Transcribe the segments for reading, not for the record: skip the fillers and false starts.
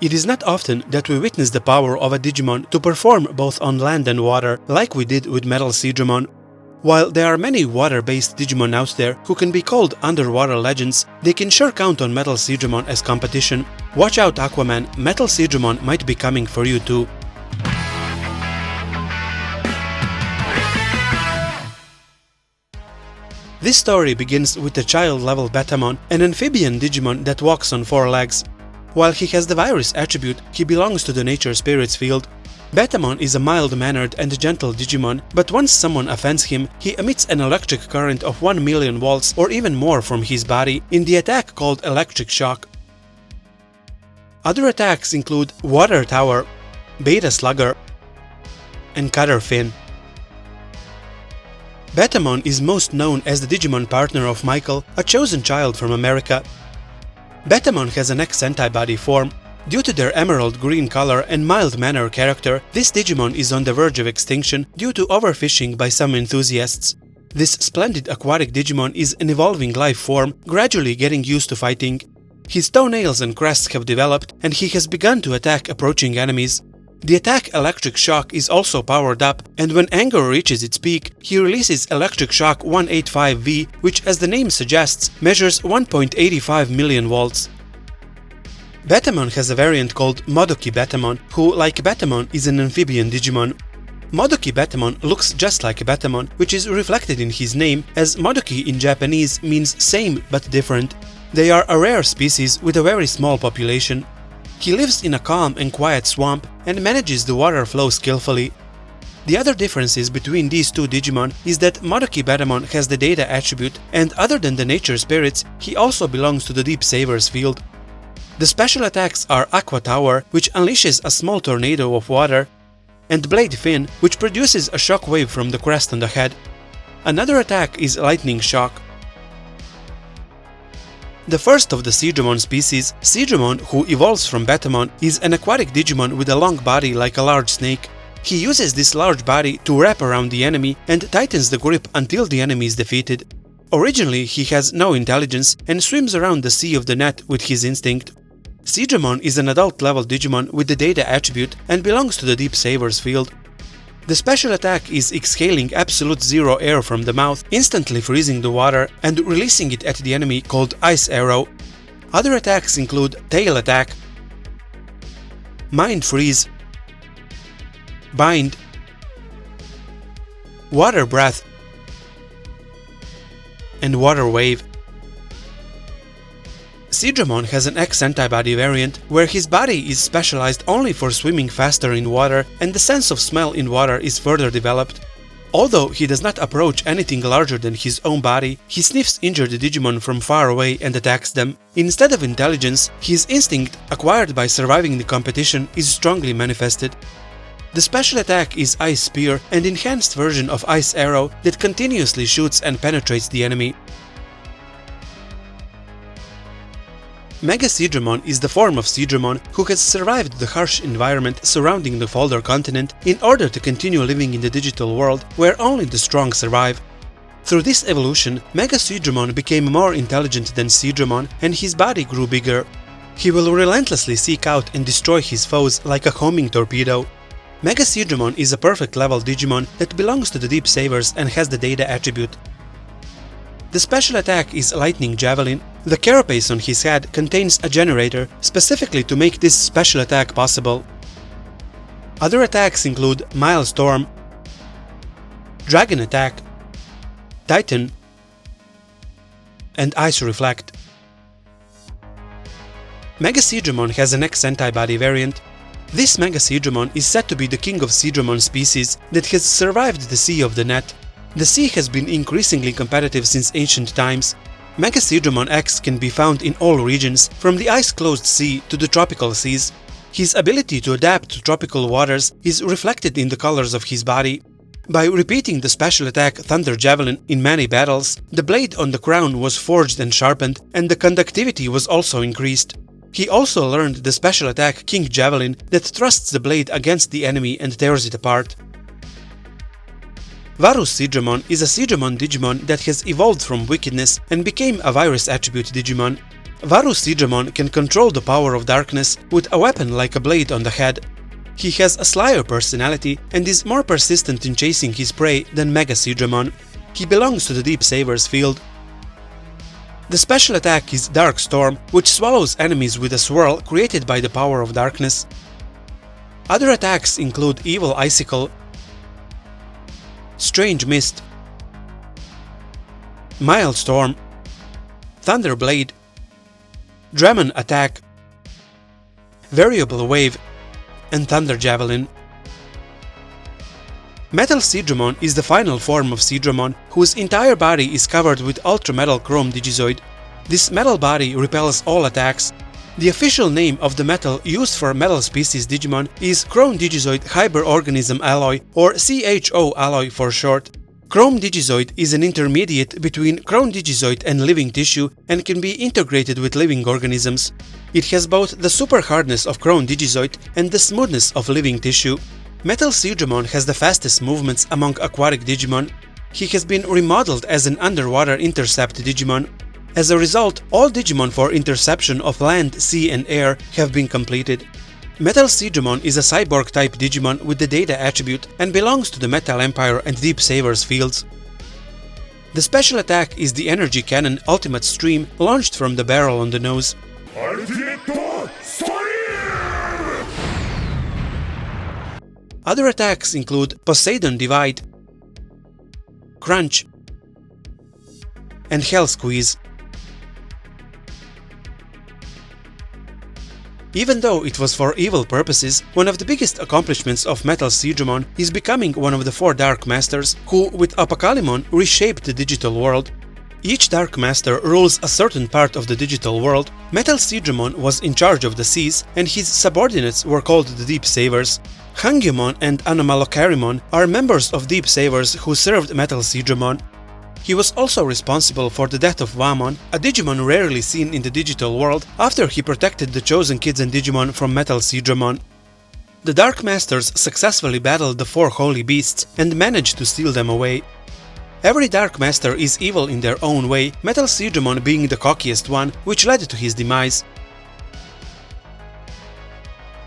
It is not often that we witness the power of a Digimon to perform both on land and water, like we did with MetalSeadramon. While there are many water-based Digimon out there who can be called underwater legends, they can sure count on MetalSeadramon as competition. Watch out, Aquaman, MetalSeadramon might be coming for you too. This story begins with a child-level Betamon, an amphibian Digimon that walks on 4 legs. While he has the virus attribute, he belongs to the nature spirits field. Betamon is a mild-mannered and gentle Digimon, but once someone offends him, he emits an electric current of 1 million volts or even more from his body in the attack called Electric Shock. Other attacks include Water Tower, Beta Slugger, and Cutter Fin. Betamon is most known as the Digimon partner of Michael, a chosen child from America. Betamon has an X-Antibody form. Due to their emerald green color and mild-mannered character, this Digimon is on the verge of extinction due to overfishing by some enthusiasts. This splendid aquatic Digimon is an evolving life form, gradually getting used to fighting. His toenails and crests have developed, and he has begun to attack approaching enemies. The attack Electric Shock is also powered up, and when anger reaches its peak, he releases Electric Shock 185V, which, as the name suggests, measures 1.85 million volts. Betamon has a variant called ModokiBetamon, who, like Betamon, is an amphibian Digimon. ModokiBetamon looks just like Betamon, which is reflected in his name, as Modoki in Japanese means same but different. They are a rare species with a very small population. He lives in a calm and quiet swamp and manages the water flow skillfully. The other differences between these two Digimon is that ModokiBetamon has the data attribute, and other than the nature spirits, he also belongs to the Deep Savers field. The special attacks are Aqua Tower, which unleashes a small tornado of water, and Blade Fin, which produces a shock wave from the crest on the head. Another attack is Lightning Shock. The first of the Seadramon species, Seadramon, who evolves from Betamon, is an aquatic Digimon with a long body like a large snake. He uses this large body to wrap around the enemy and tightens the grip until the enemy is defeated. Originally, he has no intelligence and swims around the sea of the net with his instinct. Seadramon is an adult-level Digimon with the data attribute and belongs to the Deep Savers field. The special attack is exhaling absolute zero air from the mouth, instantly freezing the water and releasing it at the enemy, called Ice Arrow. Other attacks include Tail Attack, Mind Freeze, Bind, Water Breath, and Water Wave. Seadramon has an X-Antibody variant, where his body is specialized only for swimming faster in water, and the sense of smell in water is further developed. Although he does not approach anything larger than his own body, he sniffs injured Digimon from far away and attacks them. Instead of intelligence, his instinct, acquired by surviving the competition, is strongly manifested. The special attack is Ice Spear, an enhanced version of Ice Arrow that continuously shoots and penetrates the enemy. MegaSeadramon is the form of Seadramon who has survived the harsh environment surrounding the Folder continent in order to continue living in the digital world where only the strong survive. Through this evolution, MegaSeadramon became more intelligent than Seadramon and his body grew bigger. He will relentlessly seek out and destroy his foes like a homing torpedo. MegaSeadramon is a perfect level Digimon that belongs to the Deep Savers and has the data attribute. The special attack is Lightning Javelin. The carapace on his head contains a generator specifically to make this special attack possible. Other attacks include Milestorm, Dragon Attack, Titan, and Ice Reflect. MegaSeadramon has an X-Antibody variant. This MegaSeadramon is said to be the king of Seadramon species that has survived the Sea of the Net. The sea has been increasingly competitive since ancient times. MegaSeadramon X can be found in all regions, from the ice-closed sea to the tropical seas. His ability to adapt to tropical waters is reflected in the colors of his body. By repeating the special attack Thunder Javelin in many battles, the blade on the crown was forged and sharpened, and the conductivity was also increased. He also learned the special attack King Javelin that thrusts the blade against the enemy and tears it apart. VirusSeadramon is a Seadramon Digimon that has evolved from wickedness and became a virus attribute Digimon. VirusSeadramon can control the power of darkness with a weapon like a blade on the head. He has a slyer personality and is more persistent in chasing his prey than MegaSeadramon. He belongs to the Deep Savers field. The special attack is Dark Storm, which swallows enemies with a swirl created by the power of darkness. Other attacks include Evil Icicle, Strange Mist, Mild Storm, Thunder Blade, Dramon Attack, Variable Wave, and Thunder Javelin. MetalSeadramon is the final form of Seadramon, whose entire body is covered with Ultra Metal Chrome Digizoid. This metal body repels all attacks. The official name of the metal used for metal species Digimon is Chrome Digizoid Hyperorganism Alloy, or CHO Alloy for short. Chrome Digizoid is an intermediate between Chrome Digizoid and living tissue and can be integrated with living organisms. It has both the super hardness of Chrome Digizoid and the smoothness of living tissue. MetalSeadramon has the fastest movements among aquatic Digimon. He has been remodeled as an underwater intercept Digimon. As a result, all Digimon for interception of land, sea and air have been completed. MetalSeadramon is a cyborg-type Digimon with the Data attribute and belongs to the Metal Empire and Deep Savers fields. The special attack is the Energy Cannon Ultimate Stream, launched from the barrel on the nose. Other attacks include Poseidon Divide, Crunch, and Hell Squeeze. Even though it was for evil purposes, one of the biggest accomplishments of MetalSeadramon is becoming one of the 4 Dark Masters who, with Apocalypse, reshaped the digital world. Each Dark Master rules a certain part of the digital world. MetalSeadramon was in charge of the seas, and his subordinates were called the Deep Savers. Hangomon and ModokiBetamon are members of Deep Savers who served MetalSeadramon. He was also responsible for the death of Betamon, a Digimon rarely seen in the digital world, after he protected the chosen kids and Digimon from MetalSeadramon. The Dark Masters successfully battled the 4 Holy Beasts and managed to steal them away. Every Dark Master is evil in their own way, MetalSeadramon being the cockiest one, which led to his demise.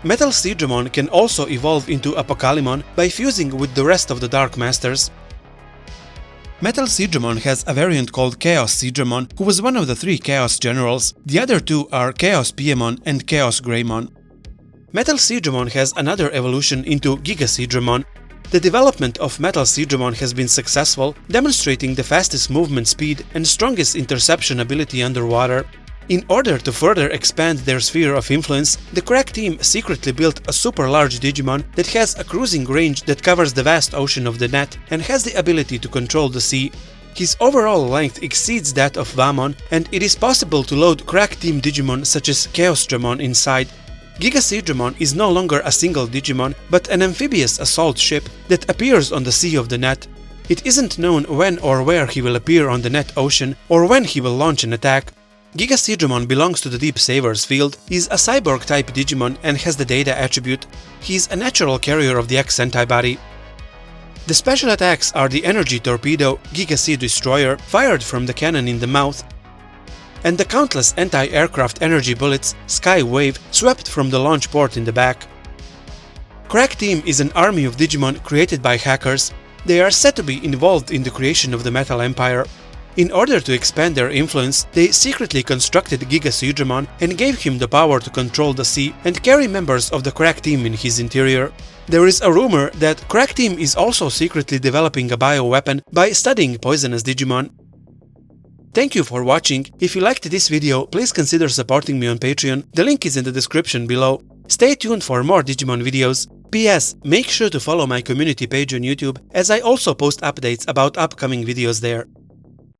MetalSeadramon can also evolve into Apocalypse by fusing with the rest of the Dark Masters. MetalSeadramon has a variant called ChaosSeadramon, who was one of the 3 Chaos Generals. The other 2 are ChaosBetamon and ChaosGreymon. MetalSeadramon has another evolution into Gigaseadramon. The development of MetalSeadramon has been successful, demonstrating the fastest movement speed and strongest interception ability underwater. In order to further expand their sphere of influence, the Crack team secretly built a super large Digimon that has a cruising range that covers the vast ocean of the net and has the ability to control the sea. His overall length exceeds that of Betamon, and it is possible to load Crack team Digimon such as ChaosDramon inside. Gigaseadramon is no longer a single Digimon, but an amphibious assault ship that appears on the sea of the net. It isn't known when or where he will appear on the net ocean, or when he will launch an attack. Gigaseadramon belongs to the Deep Savers field, is a cyborg-type Digimon and has the Data attribute. He is a natural carrier of the X-Antibody. The special attacks are the Energy Torpedo, Gigasead Destroyer, fired from the cannon in the mouth, and the countless anti-aircraft energy bullets, Sky Wave, swept from the launch port in the back. Crack Team is an army of Digimon created by hackers. They are said to be involved in the creation of the Metal Empire. In order to expand their influence, they secretly constructed Gigaseadramon and gave him the power to control the sea and carry members of the Crack Team in his interior. There is a rumor that Crack Team is also secretly developing a bioweapon by studying poisonous Digimon. Thank you for watching. If you liked this video, please consider supporting me on Patreon. The link is in the description below. Stay tuned for more Digimon videos. P.S. Make sure to follow my community page on YouTube, as I also post updates about upcoming videos there.